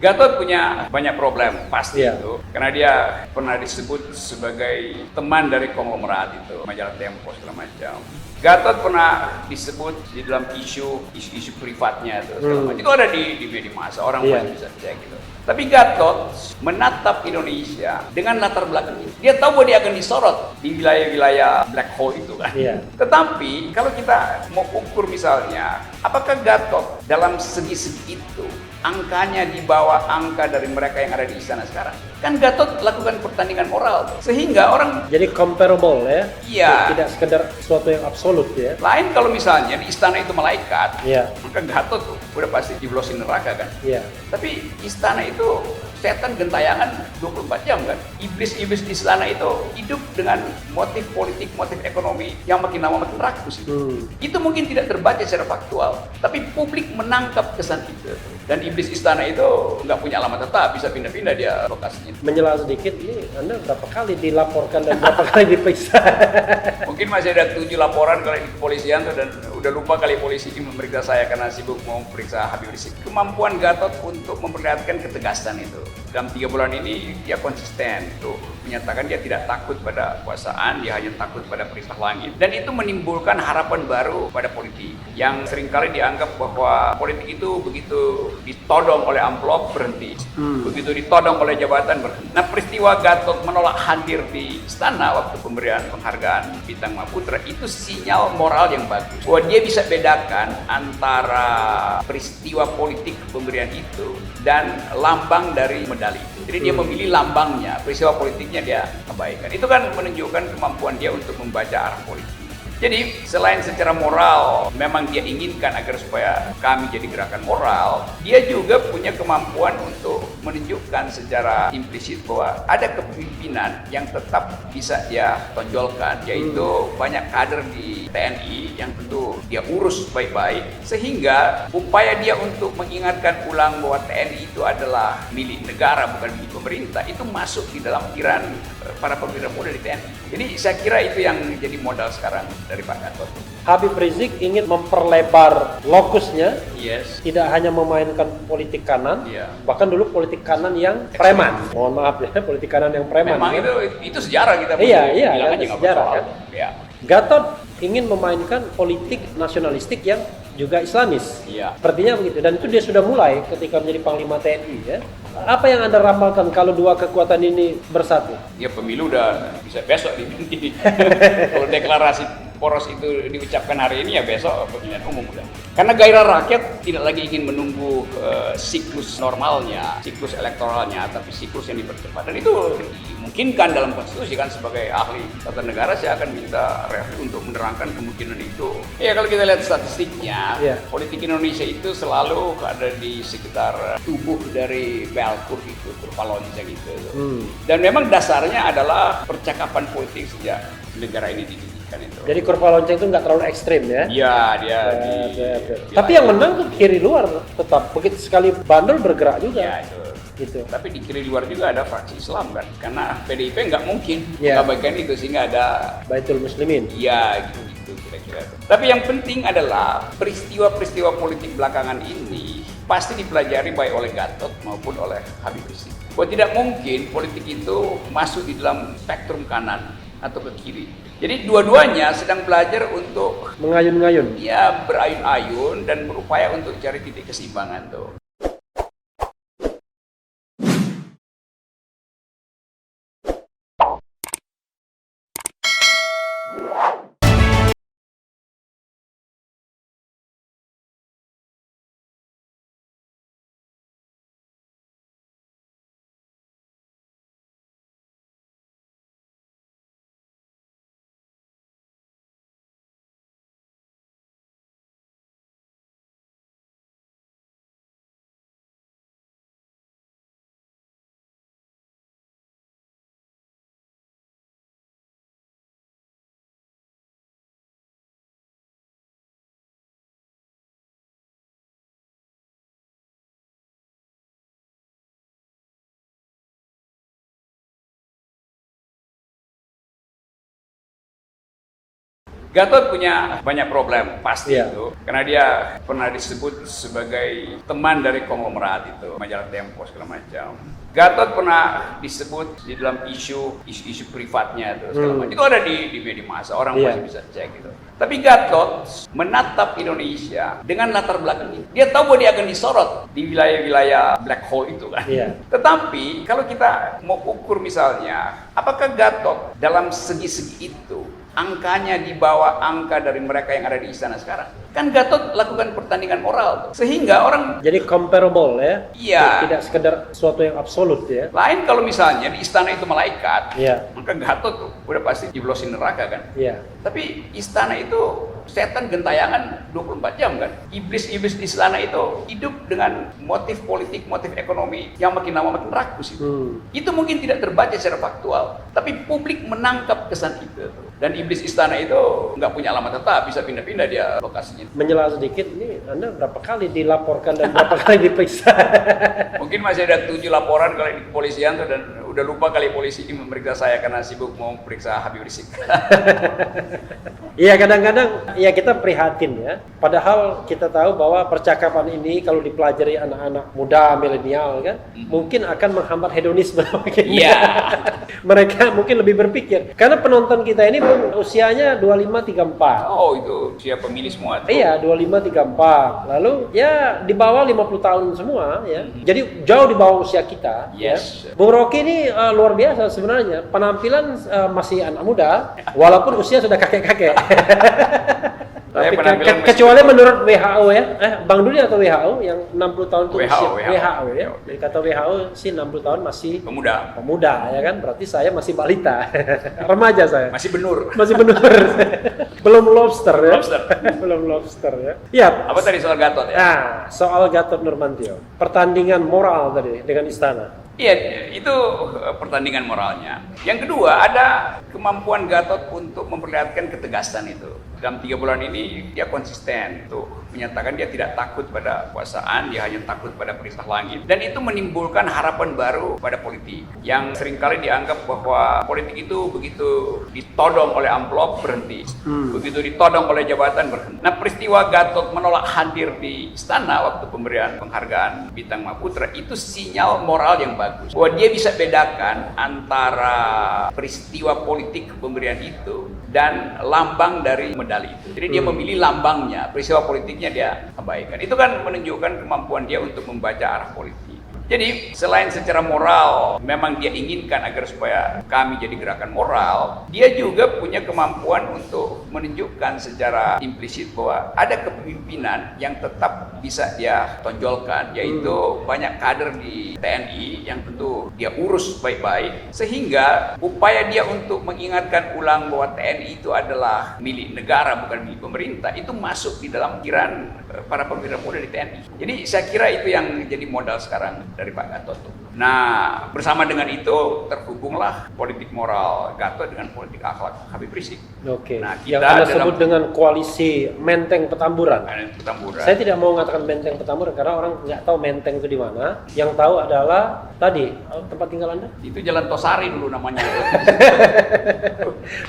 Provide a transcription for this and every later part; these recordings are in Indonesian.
Gatot punya banyak problem, pasti Iya. itu. Karena dia pernah disebut sebagai teman dari konglomerat itu, majalah Tempo segala macam. Gatot pernah disebut di dalam isu privatnya itu segala macam. Itu ada di media massa, orang Iya. bisa cek gitu. Tapi Gatot menatap Indonesia dengan latar belakang ini. Dia tahu bahwa dia akan disorot di wilayah-wilayah black hole itu kan. Iya. Tetapi kalau kita mau ukur misalnya, apakah Gatot dalam segi-segi itu angkanya di bawah angka dari mereka yang ada di istana sekarang? Kan Gatot lakukan pertandingan moral tuh. Sehingga orang Jadi comparable ya. Iya. Tidak sekedar sesuatu yang absolut ya. lain kalau misalnya di istana itu malaikat, Iya. maka Gatot tuh udah pasti jeblosin neraka kan. Iya. Tapi istana itu setan gentayangan 24 jam kan. Iblis-iblis di istana itu hidup dengan motif politik, motif ekonomi yang makin lama makin rakus itu. Itu mungkin tidak terbaca secara faktual, tapi publik menangkap kesan itu. Dan iblis istana itu nggak punya alamat tetap, bisa pindah-pindah dia lokasinya. Menyela sedikit, ini Anda berapa kali dilaporkan dan berapa kali diperiksa? Mungkin masih ada 7 laporan kalau di kepolisian tuh, dan udah lupa kali polisi ini memeriksa saya karena sibuk mau periksa Habib Rizik. Kemampuan Gatot untuk memperlihatkan ketegasan itu. Dalam 3 bulan ini dia konsisten tuh menyatakan dia tidak takut pada kekuasaan, dia hanya takut pada perintah langit. Dan itu menimbulkan harapan baru pada politik yang seringkali dianggap bahwa politik itu begitu ditodong oleh amplop berhenti, begitu ditodong oleh jabatan berhenti. Nah, peristiwa Gatot menolak hadir di istana waktu pemberian penghargaan Bintang Mahaputra itu sinyal moral yang bagus bahwa dia bisa bedakan antara peristiwa politik pemberian itu dan lambang dari medali itu. Jadi dia memilih lambangnya, peristiwa politiknya dia abaikan. Itu kan menunjukkan kemampuan dia untuk membaca arah politik. Jadi selain secara moral memang dia inginkan agar supaya kami jadi gerakan moral, dia juga punya kemampuan untuk menunjukkan secara implisit bahwa ada kepemimpinan yang tetap bisa dia tonjolkan, yaitu banyak kader di TNI yang tentu dia urus baik-baik, sehingga upaya dia untuk mengingatkan ulang bahwa TNI itu adalah milik negara bukan milik pemerintah itu masuk di dalam pikiran para perwira muda di TNI. Jadi saya kira itu yang jadi modal sekarang dari Pak Gatot. Habib Rizik ingin memperlebar lokusnya, Yes. tidak hanya memainkan politik kanan, Iya. bahkan dulu politik kanan yang preman. Mohon maaf ya, politik kanan yang preman. Memang ya. itu sejarah kita Iya, iya, bilang kan, aja nggak sejarah, bersoal. kan. Ya. Gatot ingin memainkan politik nasionalistik yang juga Islamis. Iya. Sepertinya begitu. Dan itu dia sudah mulai ketika menjadi Panglima TNI ya. Apa yang Anda ramalkan kalau dua kekuatan ini bersatu? Ya pemilu udah bisa besok di kalau deklarasi poros itu diucapkan hari ini ya besok pemilihan umum udah. Karena gairah rakyat tidak lagi ingin menunggu siklus normalnya, siklus elektoralnya, tapi siklus yang dipercepat. Dan itu dimungkinkan dalam konstitusi kan. Sebagai ahli tata negara saya akan minta Refli untuk menerangkan kemungkinan itu. Ya kalau kita lihat statistiknya, Iya. politik Indonesia itu selalu ada di sekitar tubuh dari bell curve itu, kurva lonceng itu. Dan memang dasarnya adalah percakapan politik sejak negara ini didirikan itu. Jadi kurva lonceng itu nggak terlalu ekstrim ya? Iya, dia Tapi yang menang tuh kiri luar tetap. Begitu sekali bandel bergerak juga. ya itu. Gitu. Tapi di kiri luar juga ada fraksi Islam kan, karena PDIP nggak mungkin Iya. mengabaikan itu sehingga ada Baitul Muslimin. ya gitu kira-kira. Tapi yang penting adalah peristiwa-peristiwa politik belakangan ini pasti dipelajari baik oleh Gatot maupun oleh Habib Rizik. Bahwa tidak mungkin politik itu masuk di dalam spektrum kanan atau ke kiri. Jadi dua-duanya sedang belajar untuk Mengayun-ngayun. ya berayun-ayun dan berupaya untuk cari titik keseimbangan tuh. Gatot punya banyak problem, pasti Iya. itu. Karena dia pernah disebut sebagai teman dari konglomerat itu, majalah Tempo segala macam. Gatot pernah disebut di dalam isu privatnya itu segala macam. Itu ada di media massa, orang Iya. masih bisa cek gitu. Tapi Gatot menatap Indonesia dengan latar belakang ini. Dia tahu bahwa dia akan disorot di wilayah-wilayah black hole itu kan. Iya. Tetapi kalau kita mau ukur misalnya, apakah Gatot dalam segi-segi itu angkanya di bawah angka dari mereka yang ada di istana sekarang? Kan Gatot lakukan pertandingan moral, sehingga orang Jadi comparable ya. Iya. Tidak sekedar sesuatu yang absolut ya. lain kalau misalnya di istana itu malaikat, Iya. maka Gatot tuh udah pasti jeblosin neraka kan. Iya. Tapi istana itu setan gentayangan 24 jam kan. Iblis-iblis di istana itu hidup dengan motif politik, motif ekonomi yang makin lama makin rakus itu. Itu mungkin tidak terbaca secara faktual, tapi publik menangkap kesan itu. Dan iblis istana itu nggak punya alamat tetap, bisa pindah-pindah dia lokasinya. Menyela sedikit, ini Anda berapa kali dilaporkan dan berapa kali diperiksa? Mungkin masih ada 7 laporan kalau di kepolisian tuh, dan udah lupa kali polisi ini memeriksa saya karena sibuk mau periksa Habib Rizik. Iya, kadang-kadang ya kita prihatin ya. Padahal kita tahu bahwa percakapan ini kalau dipelajari anak-anak muda milenial kan, mungkin akan menghambat hedonisme. Iya. Mereka mungkin lebih berpikir. Karena penonton kita ini usianya 25-34. Oh, itu siapa pemilih semua tuh. Iya, 25-34. Lalu ya di bawah 50 tahun semua ya. Jadi jauh di bawah usia kita. Yes. Ya. Bung Rocky ini luar biasa sebenarnya. Penampilan masih anak muda, walaupun usia sudah kakek-kakek. Tapi penampilan kecuali menurut WHO ya, Bank Dunia atau WHO yang 60 tahun itu WHO ya. Jadi kata WHO sih 60 tahun masih pemuda ya kan, berarti saya masih balita. Remaja saya. masih benur. Masih benar. Belum lobster ya. Belum lobster ya. Iya. Apa tadi soal Gatot ya? Nah, soal Gatot Nurmantio. Pertandingan moral tadi dengan istana. Iya, itu pertandingan moralnya. Yang kedua, ada kemampuan Gatot untuk memperlihatkan ketegasan itu. Dalam 3 bulan ini dia konsisten untuk menyatakan dia tidak takut pada kekuasaan, dia hanya takut pada perintah langit. Dan itu menimbulkan harapan baru pada politik yang seringkali dianggap bahwa politik itu begitu ditodong oleh amplop berhenti, begitu ditodong oleh jabatan berhenti. Nah, peristiwa Gatot menolak hadir di istana waktu pemberian penghargaan Bintang Mahaputra itu sinyal moral yang bagus, bahwa dia bisa bedakan antara peristiwa politik pemberian itu dan lambang dari medali itu. Jadi dia memilih lambangnya, peristiwa politiknya dia abaikan. Itu kan menunjukkan kemampuan dia untuk membaca arah politik. Jadi selain secara moral memang dia inginkan agar supaya kami jadi gerakan moral, dia juga punya kemampuan untuk menunjukkan secara implisit bahwa ada kepemimpinan yang tetap bisa dia tonjolkan, yaitu banyak kader di TNI yang tentu dia urus baik-baik, sehingga upaya dia untuk mengingatkan ulang bahwa TNI itu adalah milik negara bukan milik pemerintah itu masuk di dalam pikiran para perwira muda di TNI. Jadi saya kira itu yang jadi modal sekarang dari Pak Gatot. Nah, bersama dengan itu terhubunglah politik moral Gatot dengan politik akhlak Habib Rizik. Oke. Nah, yang Anda sebut dengan koalisi Menteng Petamburan. Saya tidak mau mengatakan Menteng Petamburan karena orang nggak tahu Menteng itu di mana. Yang tahu adalah tadi tempat tinggal Anda? Itu Jalan Tosari dulu namanya.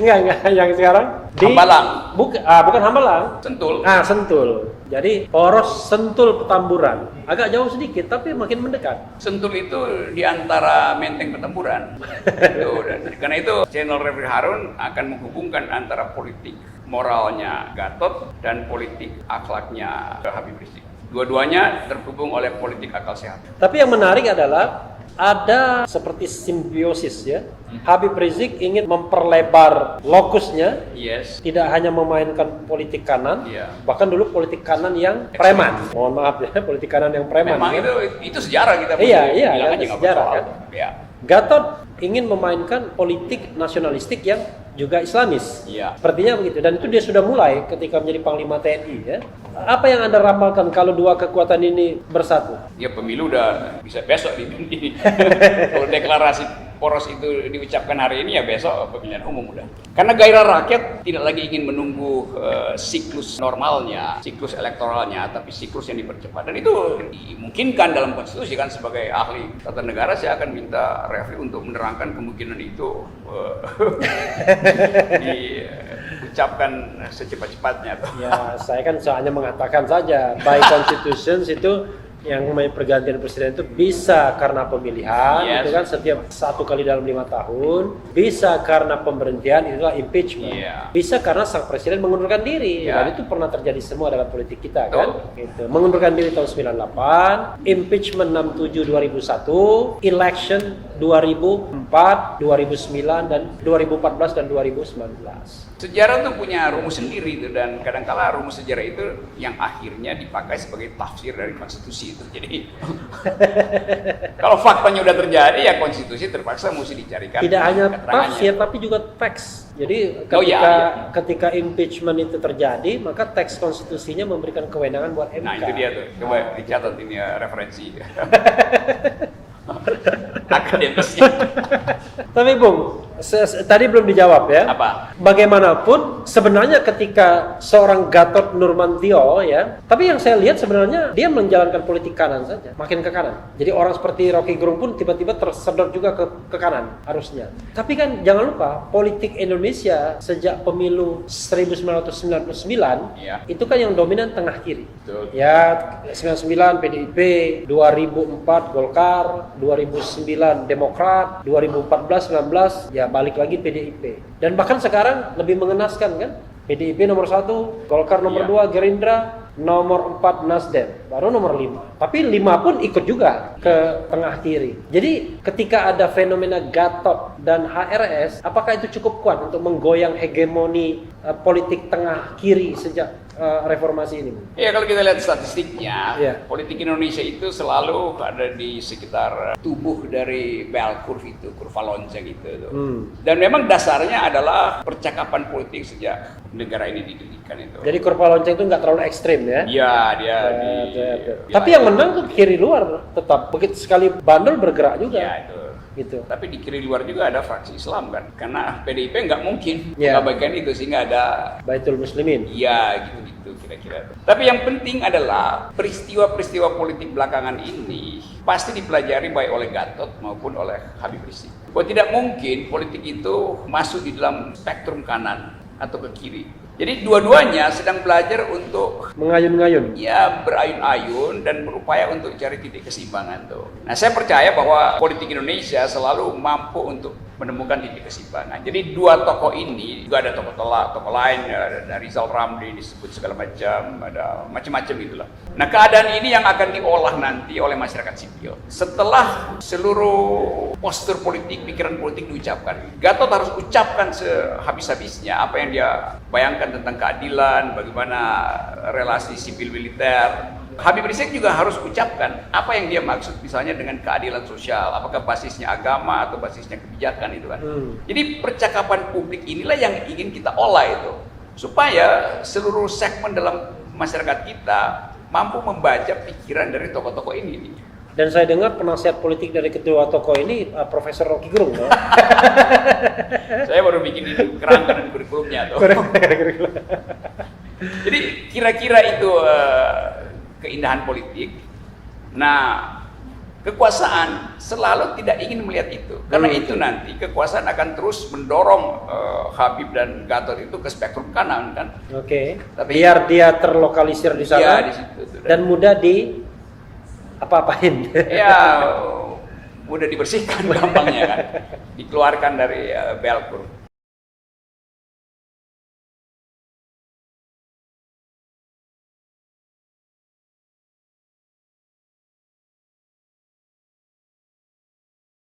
Enggak, yang sekarang di Hambalang. Bukan Hambalang. Sentul. Sentul. Jadi poros Sentul Petamburan. Agak jauh sedikit tapi makin mendekat. Sentul itu di antara Menteng Petamburan. Karena itu channel Refri Harun akan menghubungkan antara politik moralnya Gatot dan politik akhlaknya Habib Rizik. Dua-duanya terhubung oleh politik akal sehat. Tapi yang menarik adalah ada seperti simbiosis ya. Habib Rizik ingin memperlebar lokusnya, tidak hanya memainkan politik kanan, bahkan dulu politik kanan yang preman. Mohon maaf ya, politik kanan yang preman. Memang ya. itu sejarah kita. Iya, sejarah kan. Ya. Gatot ingin memainkan politik nasionalistik yang juga Islamis. Iya. Sepertinya begitu. Dan itu dia sudah mulai ketika menjadi Panglima TNI ya. Apa yang Anda ramalkan kalau dua kekuatan ini bersatu? Ya pemilu udah bisa besok di kalau deklarasi poros itu diucapkan hari ini ya besok pemilihan umum udah. Karena gairah rakyat tidak lagi ingin menunggu siklus normalnya, siklus elektoralnya, tapi siklus yang dipercepat. Dan itu dimungkinkan dalam konstitusi kan. Sebagai ahli tata negara saya akan minta Refli untuk menerangkan kemungkinan itu diucapkan secepat-cepatnya. Ya, saya kan hanya mengatakan saja by constitutions itu yang namanya pergantian presiden itu bisa karena pemilihan, itu kan setiap 1 kali dalam 5 tahun, bisa karena pemberhentian, itulah impeachment, bisa karena sang presiden mengundurkan diri, dan itu pernah terjadi semua dalam politik kita kan, gitu. Mengundurkan diri tahun 98, impeachment 67 2001, election 2004, 2009 dan 2014 dan 2019. Sejarah itu punya rumus sendiri itu, dan kadang-kala rumus sejarah itu yang akhirnya dipakai sebagai tafsir dari konstitusi itu. Jadi kalau faktanya udah terjadi ya konstitusi terpaksa mesti dicarikan. Tidak hanya tafsir tapi juga teks. Jadi ketika impeachment itu terjadi, maka teks konstitusinya memberikan kewenangan buat MK. Nah itu dia tuh, coba dicatat ini referensi. Akademisnya. Tapi Bung, tadi belum dijawab ya. Apa? Bagaimanapun sebenarnya ketika seorang Gatot Nurmantio ya, tapi yang saya lihat sebenarnya dia menjalankan politik kanan saja, makin ke kanan. Jadi orang seperti Rocky Gerung pun tiba-tiba tersedot juga ke kanan harusnya. Tapi kan jangan lupa politik Indonesia sejak pemilu 1999 itu kan yang dominan tengah kiri. Betul. Ya 99 PDIP, 2004 Golkar, 2009 Demokrat, 2014 19 ya balik lagi PDIP. Dan bahkan sekarang lebih mengenaskan kan, PDIP nomor 1, Golkar nomor 2, Gerindra nomor 4, Nasdem, baru nomor 5. Tapi 5 pun ikut juga ke tengah kiri. Jadi ketika ada fenomena Gatot dan HRS, apakah itu cukup kuat untuk menggoyang hegemoni politik tengah kiri sejak reformasi ini? Ya kalau kita lihat statistiknya, politik Indonesia itu selalu ada di sekitar tubuh dari bell curve itu, kurva lonceng itu. Dan memang dasarnya adalah percakapan politik sejak negara ini didirikan itu. Jadi kurva lonceng itu nggak terlalu ekstrim ya? Iya, dia tapi yang menang tuh kiri luar tetap. Begitu sekali bandel bergerak juga. Iya, itu. Gitu. Tapi di kiri luar juga ada fraksi Islam kan, karena PDIP nggak mungkin mengabaikan itu sehingga ada Baitul Muslimin. Iya, gitu kira-kira. Tapi yang penting adalah peristiwa-peristiwa politik belakangan ini pasti dipelajari baik oleh Gatot maupun oleh Habib Rizik. Bahwa tidak mungkin politik itu masuk di dalam spektrum kanan atau ke kiri. Jadi dua-duanya sedang belajar untuk mengayun-ngayun. Ya, berayun-ayun dan berupaya untuk cari titik keseimbangan tuh. Nah, saya percaya bahwa politik Indonesia selalu mampu untuk menemukan titik keseimbangan. Jadi dua tokoh ini, juga ada tokoh lain, ada Rizal Ramli disebut segala macam, ada macam-macam itulah. Nah, keadaan ini yang akan diolah nanti oleh masyarakat sipil. Setelah seluruh postur politik, pikiran politik diucapkan, Gatot harus ucapkan sehabis-habisnya apa yang dia bayangkan tentang keadilan, bagaimana relasi sipil militer. Habib Rizik juga harus ucapkan apa yang dia maksud misalnya dengan keadilan sosial, apakah basisnya agama atau basisnya kebijakan itu kan. Jadi percakapan publik inilah yang ingin kita olah itu, supaya seluruh segmen dalam masyarakat kita mampu membaca pikiran dari tokoh-tokoh ini. Dan saya dengar penasihat politik dari kedua tokoh ini Profesor Rocky Gerung, no? Saya baru bikin itu kerangka dan kurikulumnya tuh. Jadi kira-kira itu keindahan politik. Nah, kekuasaan selalu tidak ingin melihat itu, karena itu nanti kekuasaan akan terus mendorong Habib dan Gatot itu ke spektrum kanan kan. Tapi biar dia terlokalisir di sana, di situ, dan mudah di apa-apain. Ya, mudah dibersihkan gampangnya kan, dikeluarkan dari bell curve.